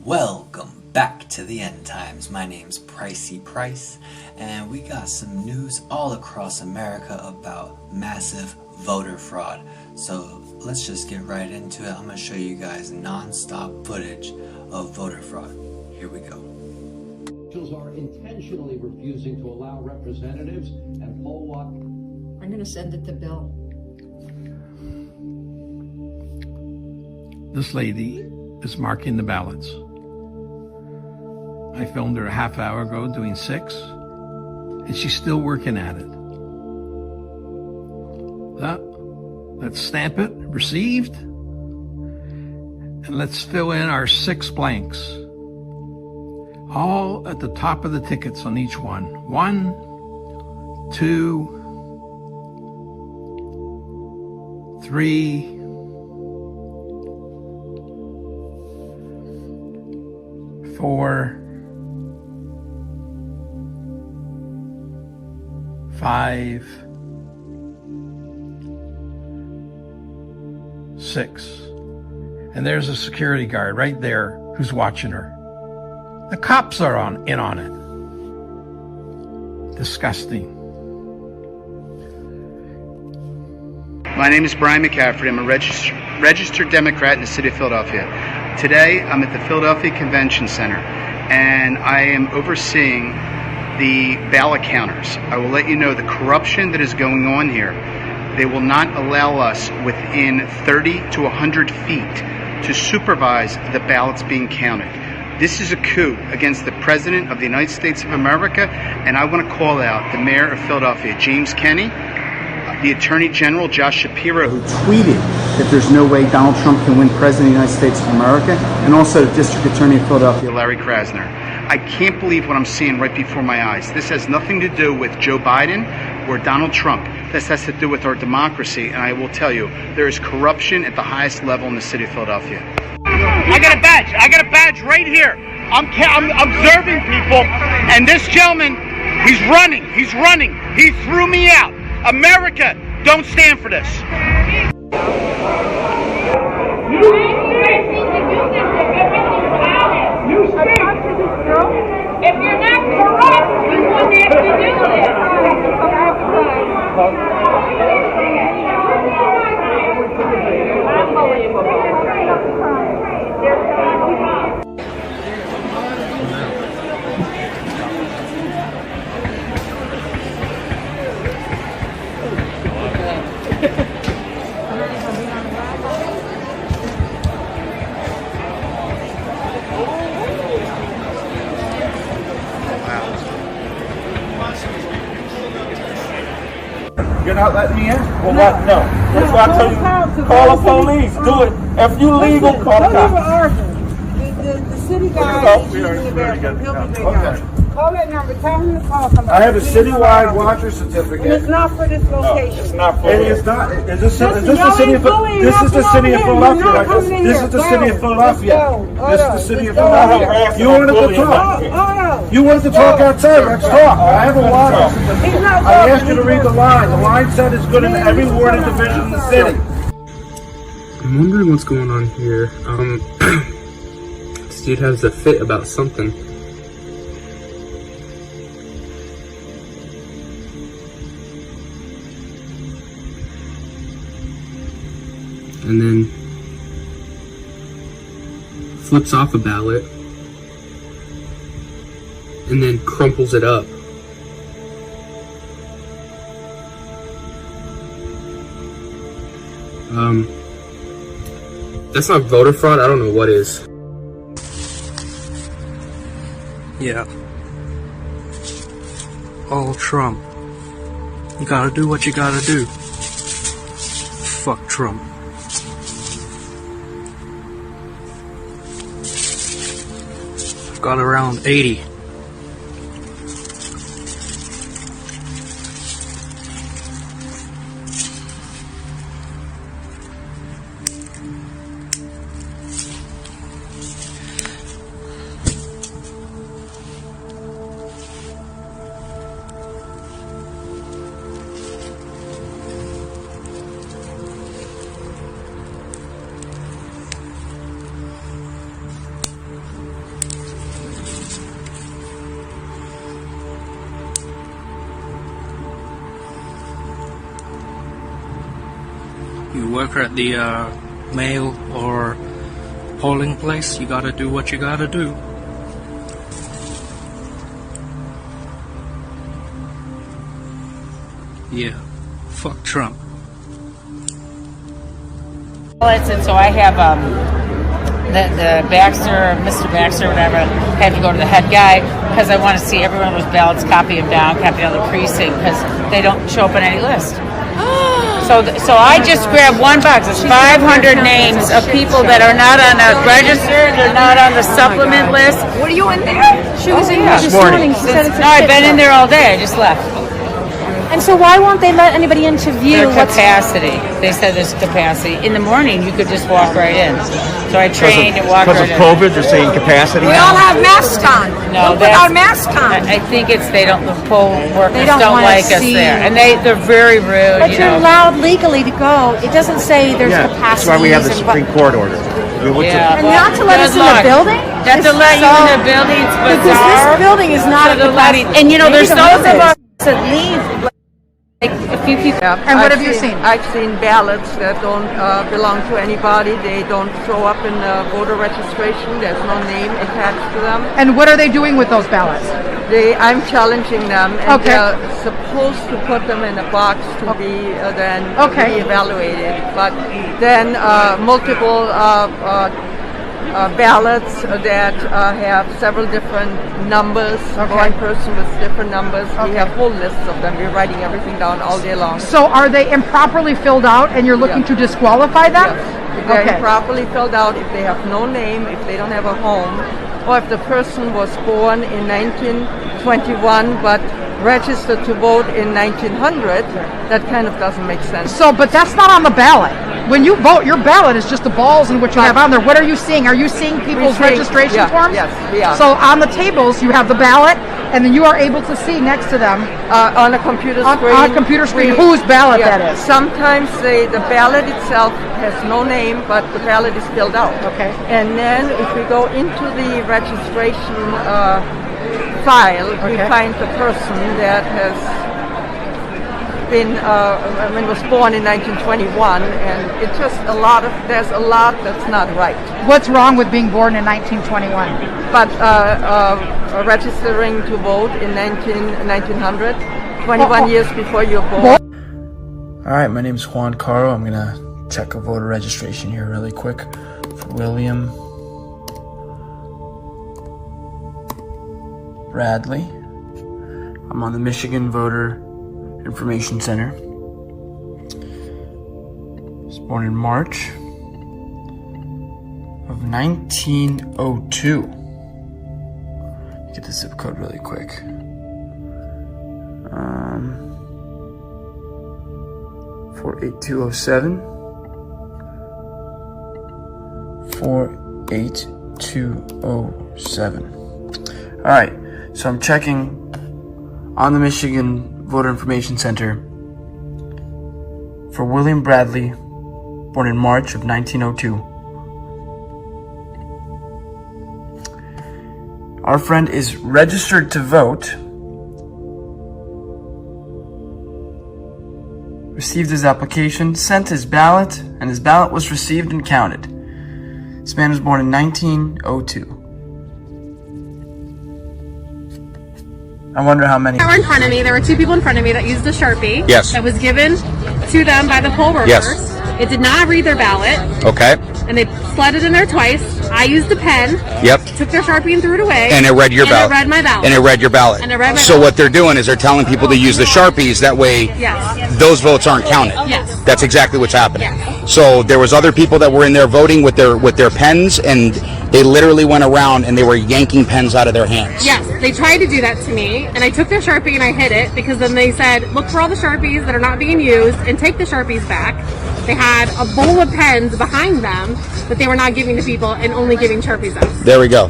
Welcome back to the End Times. My name's Pricey Price, and we got some news all across America about massive voter fraud. So let's just get right into it. I'm going to show you guys non-stop footage of voter fraud. Here we go. Officials are intentionally refusing to allow representatives and poll watch. I'm going to send it to Bill. This lady is marking the ballots. I filmed her a half hour ago doing 6, and she's still working at it. Let's stamp it, received, and let's fill in our 6 blanks. All at the top of the tickets on each one. 1, 2, 3, 4, 5, 6. And there's a security guard right there who's watching her. The cops are in on it. Disgusting. My name is Brian McCaffrey. I'm a registered Democrat in the city of Philadelphia. Today, I'm at the Philadelphia Convention Center, and I am overseeing the ballot counters. I will let you know the corruption that is going on here. They will not allow us within 30 to 100 feet to supervise the ballots being counted. This is a coup against the President of the United States of America, and I want to call out the Mayor of Philadelphia, James Kenney, the Attorney General, Josh Shapiro, who tweeted that there's no way Donald Trump can win President of the United States of America, and also the District Attorney of Philadelphia, Larry Krasner. I can't believe what I'm seeing right before my eyes. This has nothing to do with Joe Biden or Donald Trump. This has to do with our democracy, and I will tell you, there is corruption at the highest level in the city of Philadelphia. I got a badge. I got a badge right here. I'm observing people, and this gentleman, he's running. He threw me out. America, don't stand for this. If you're not corrupt, you wouldn't have to do this. You're not letting me in? Well, what? No. That's why I tell you, call the police. Do it. If you legal, call the cops. The city guy is in the bathroom. He'll be there. Call that number. Tell him to call somebody. I have a citywide watcher certificate. And it's not for this location. It's not for it. It's not. Is this the city of Philadelphia? This is the city of Philadelphia. This is the city of Philadelphia. This is the city of Philadelphia. You wanted to talk. You wanted to talk outside. Let's talk. I have a watcher certificate. I asked you to read the line. The line said it's good in every ward and division in the city. I'm wondering what's going on here. This dude has a fit about something. And then flips off a ballot and then crumples it up. That's not voter fraud. I don't know what is. Yeah. All Trump. You gotta do what you gotta do. Fuck Trump. I've got around 80. work at the mail or polling place, you gotta do what you gotta do. Yeah, fuck Trump. And so I have the Baxter, Mr. Baxter, whatever, had to go to the head guy because I want to see every one of those ballots, copy them down, copy down the precinct because they don't show up on any list. So I just grabbed one box. It's 500 names of people that are not on the register, they're not on the supplement list. Were you in there? She was in there yeah. this morning. She said it's a No, I've been shit in there all day. I just left. And so why won't they let anybody in to view Their capacity. They said there's capacity. In the morning, you could just walk right in. So I trained and walked right in. Because of COVID, they're saying capacity? We all have masks on. No, we'll put our mask on. I think it's the poll workers They don't wanna like us see there. And they're very rude. But you're allowed legally to go. It doesn't say there's capacity. That's why we have the Supreme Court order. And not to let us in the building? Not to let you in the building. It's bizarre. Because this building is not a capacity. And there's those of us that leave. Like a few people. And what have you seen? I've seen ballots that don't belong to anybody. They don't show up in voter registration. There's no name attached to them. And what are they doing with those ballots? I'm challenging them, and Okay. they're supposed to put them in a box to be then re-evaluated. But then multiple ballots that have several different numbers. One person with different numbers. We have whole lists of them. We're writing everything down all day long. So are they improperly filled out and you're looking to disqualify them? Yes. If they're improperly filled out, if they have no name, if they don't have a home, or if the person was born in 1921 but registered to vote in 1900, that kind of doesn't make sense. So, but that's not on the ballot. When you vote, your ballot is just the balls and what you have on there. What are you seeing? Are you seeing people's registration forms? Yes, we are. So on the tables, you have the ballot, and then you are able to see next to them on a computer screen. On a computer screen, whose ballot that is. Sometimes the ballot itself has no name, but the ballot is filled out. Okay. And then if we go into the registration file, we find the person that has been was born in 1921, and it's just there's a lot that's not right. What's wrong with being born in 1921? But registering to vote in 1900, 21 years before you're born. Alright, my name is Juan Caro. I'm gonna check a voter registration here really quick for William Bradley. I'm on the Michigan Voter Information Center. I was born in March of 1902. Get the zip code really quick. 48207. 48207. Alright, so I'm checking on the Michigan Voter Information Center for William Bradley, born in March of 1902. Our friend is registered to vote, received his application, sent his ballot, and his ballot was received and counted. This man was born in 1902. I wonder how many. In front of me, there were two people in front of me that used a Sharpie. Yes. That was given to them by the poll workers. Yes. It did not read their ballot. Okay. And they slid it in there twice. I used a pen. Yep. Took their Sharpie and threw it away. And it read your ballot. And it read my ballot. And it read your ballot. And it read my so ballot. what they're doing is they're telling people to use the Sharpies. That way, Yes. those votes aren't counted. Yes. That's exactly what's happening. Yes. So there was other people that were in there voting with their pens, and they literally went around and they were yanking pens out of their hands. Yes, they tried to do that to me, and I took their Sharpie and I hid it because then they said, look for all the Sharpies that are not being used and take the Sharpies back. They had a bowl of pens behind them that they were not giving to people and only giving Sharpies out. There we go.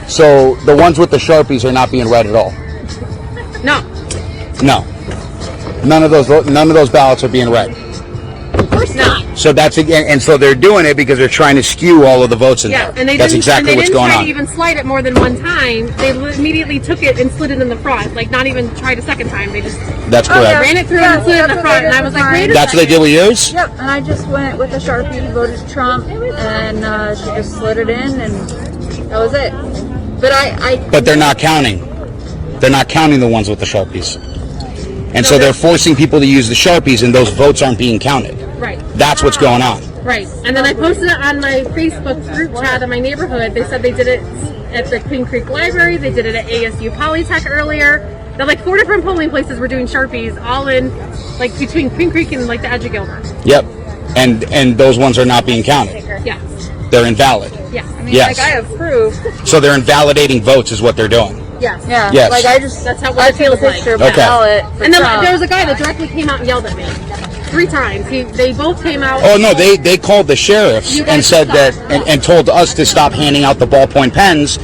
So the ones with the Sharpies are not being read at all. No. No. None of those ballots are being read. Of course No. So that's and so they're doing it because they're trying to skew all of the votes in there. And they that's didn't, exactly and they what's didn't going try on. to even slide it more than one time. They immediately took it and slid it in the front. Like, not even tried a second time. They just That's correct. ran it through and slid it in the front. And I was like, wait a That's what they did with yours? Yep, and I just went with a Sharpie, voted Trump, and she just slid it in, and that was it. But But they're not counting. They're not counting the ones with the Sharpies. And so they're forcing people to use the Sharpies, and those votes aren't being counted. Right. That's what's going on. Right. And then I posted it on my Facebook group chat in my neighborhood. They said they did it at the Queen Creek Library. They did it at ASU Polytech earlier. They're like 4 different polling places were doing Sharpies, all in, like, between Queen Creek and, like, the edge of Gilbert. Yep. And those ones are not being counted. Yes. They're invalid. Yeah. I mean, Yes. like, I have proof. So they're invalidating votes is what they're doing. Yes. Yeah. Yes. Like, That's how I it feels took a like. picture of Okay. the ballot for And then Trump. there was a guy that directly came out and yelled at me 3 times. They both came out. Oh no, they called the sheriffs You guys and said that stop. and told us to stop handing out the ballpoint pens,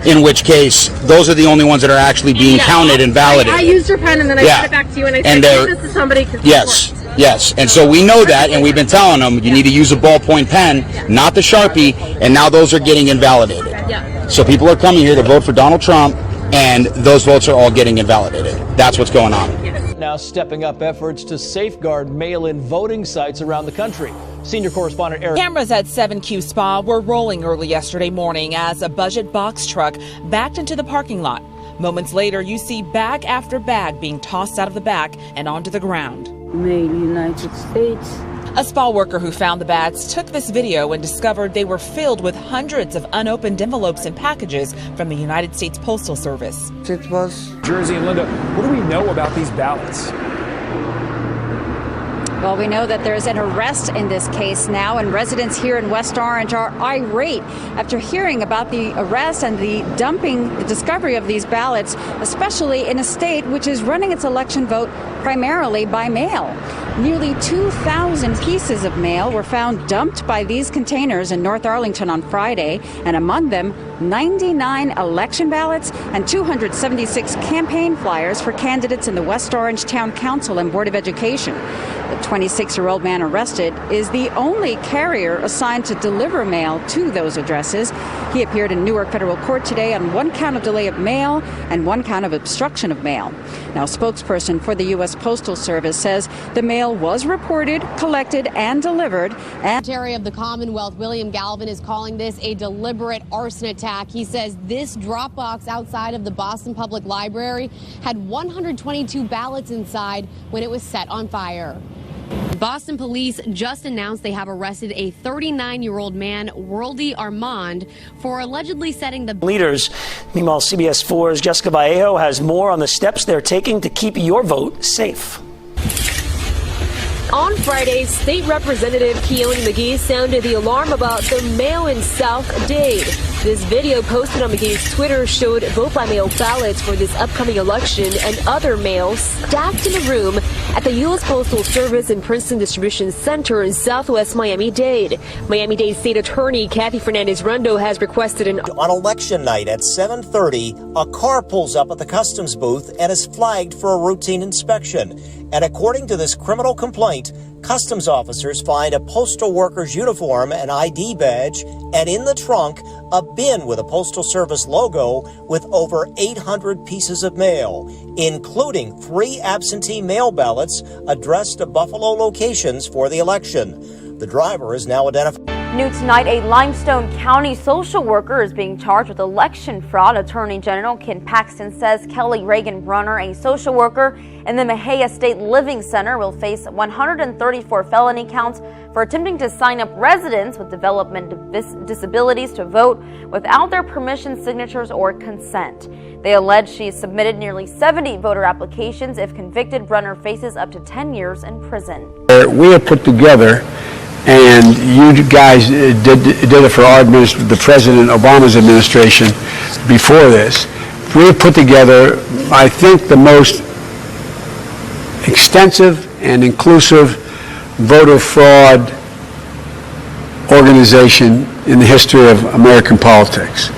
in which case those are the only ones that are actually being counted and validated. I used your pen and then I sent it back to you and I And said, they're- give this to somebody. 'Cause it Yes, works. yes. And so we know that, and we've been telling them you need to use a ballpoint pen, not the Sharpie, and now those are getting invalidated. Yeah. So people are coming here to vote for Donald Trump, and those votes are all getting invalidated. That's what's going on. Now stepping up efforts to safeguard mail-in voting sites around the country. Senior correspondent Eric. Cameras at 7Q Spa were rolling early yesterday morning as a budget box truck backed into the parking lot. Moments later, you see bag after bag being tossed out of the back and onto the ground. Made United States. A spa worker who found the bags took this video and discovered they were filled with hundreds of unopened envelopes and packages from the United States Postal Service. It was Jersey and Linda, what do we know about these ballots? Well, we know that there's an arrest in this case now, and residents here in West Orange are irate after hearing about the arrest and the discovery of these ballots, especially in a state which is running its election vote primarily by mail. Nearly 2,000 pieces of mail were found dumped by these containers in North Arlington on Friday, and among them 99 election ballots and 276 campaign flyers for candidates in the West Orange Town Council and Board of Education. The 26-year-old man arrested is the only carrier assigned to deliver mail to those addresses. He appeared in Newark Federal Court today on 1 count of delay of mail and 1 count of obstruction of mail. Now, a spokesperson for the U.S. Postal Service says the mail was reported, collected, and delivered. Secretary of the Commonwealth, William Galvin, is calling this a deliberate arson attack. He says this drop box outside of the Boston Public Library had 122 ballots inside when it was set on fire. Boston police just announced they have arrested a 39-year-old man, Worldy Armand, for allegedly setting the leaders. Meanwhile, CBS 4's Jessica Vallejo has more on the steps they're taking to keep your vote safe. On Friday, State Representative Keone McGee sounded the alarm about the mail-in South Dade. This video posted on McGee's Twitter showed vote-by-mail ballots for this upcoming election and other mail stacked in a room at the U.S. Postal Service and Princeton Distribution Center in southwest Miami-Dade. Miami-Dade State Attorney Kathy Fernandez-Rundo has requested an... On election night at 7:30, a car pulls up at the customs booth and is flagged for a routine inspection. And according to this criminal complaint, customs officers find a postal worker's uniform, an ID badge, and in the trunk, a bin with a Postal Service logo with over 800 pieces of mail, including 3 absentee mail ballots addressed to Buffalo locations for the election. The driver is now identified. New tonight, a Limestone County social worker is being charged with election fraud. Attorney General Ken Paxton says Kelly Reagan Brunner, a social worker in the Mejia State Living Center, will face 134 felony counts for attempting to sign up residents with developmental disabilities to vote without their permission, signatures, or consent. They allege she submitted nearly 70 voter applications. If convicted, Brunner faces up to 10 years in prison. We have put together, and you guys did it for our the President Obama's administration before this. We have put together, I think, the most extensive and inclusive voter fraud organization in the history of American politics.